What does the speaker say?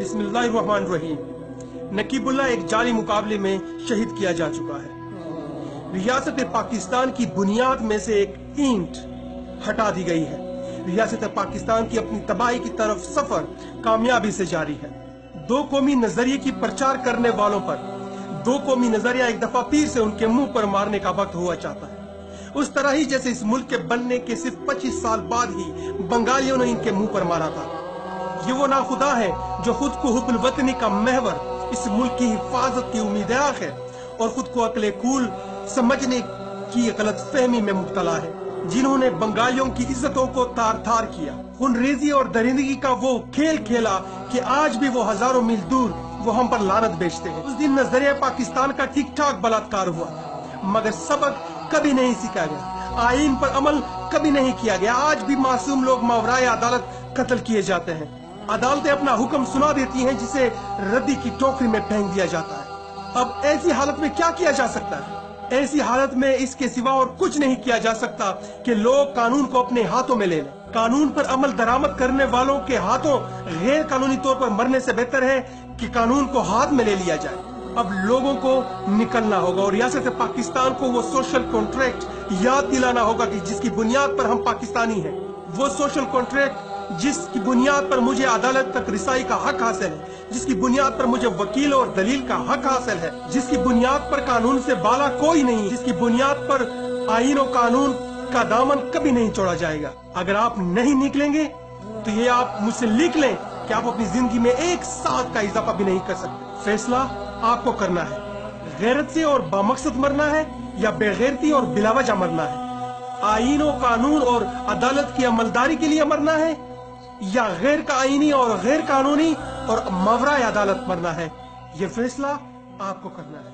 बिस्मिल्लाहिर्रहमानिर्रहीम। नकीबुल्लाह एक जाली मुकाबले में शहीद किया जा चुका है। रियासत पाकिस्तान की बुनियाद में से एक ईंट हटा दी गई है। रियासत पाकिस्तान की अपनी तबाही की तरफ सफर कामयाबी से जारी है। दो कौमी नजरिए की प्रचार करने वालों पर दो कौमी नजरिया एक दफा फिर से उनके मुंह पर मारने का वक्त हुआ चाहता है। उस तरह ही जैसे इस मुल्क के बनने के सिर्फ 25 साल बाद ही बंगालियों ने इनके मुंह पर मारा था। ये वो नाखुदा है जो खुद को हुब्बुल वतनी का महवर, इस मुल्क की हिफाजत की उम्मीदवार है और खुद को अक्ले कूल समझने की गलत फहमी में मुब्तला है, जिन्होंने बंगालियों की इज्जतों को तार तार किया, खूनरेजी और दरिंदगी का वो खेल खेला कि आज भी वो हजारों मील दूर वो हम पर लानत बेचते हैं। उस दिन नजरिया पाकिस्तान का ठीक ठाक बलात्कार हुआ, मगर सबक कभी नहीं सीखा गया, आईन पर अमल कभी नहीं किया गया। आज भी मासूम लोग मावराए अदालत कत्ल किए जाते हैं। अदालतें अपना हुक्म सुना देती हैं, जिसे रद्दी की टोकरी में फेंक दिया जाता है। अब ऐसी हालत में क्या किया जा सकता है? ऐसी हालत में इसके सिवा और कुछ नहीं किया जा सकता कि लोग कानून को अपने हाथों में ले लें। कानून पर अमल दरामद करने वालों के हाथों गैर कानूनी तौर पर मरने से बेहतर है कि कानून को हाथ में ले लिया जाए। अब लोगों को निकलना होगा और रियासत पाकिस्तान को वो सोशल कॉन्ट्रैक्ट याद दिलाना होगा कि जिसकी बुनियाद पर हम पाकिस्तानी हैं। वो सोशल कॉन्ट्रैक्ट जिसकी बुनियाद पर मुझे अदालत तक रिसाई का हक हासिल है, जिसकी बुनियाद पर मुझे वकील और दलील का हक हासिल है, जिसकी बुनियाद पर कानून से बाला कोई नहीं, जिसकी बुनियाद पर आईन और कानून का दामन कभी नहीं छोड़ा जाएगा। अगर आप नहीं निकलेंगे तो ये आप मुझसे लिख लें कि आप अपनी जिंदगी में एक साथ का इजाफा भी नहीं कर सकते। फैसला आपको करना है, गैरत से और बामकसद मरना है या बेगैरती और बिलावजह मरना है। आईन और कानून और अदालत की अमलदारी के लिए मरना है या गैर का आईनी और गैर कानूनी और मावराए अदालत मरना है। ये फैसला आपको करना है।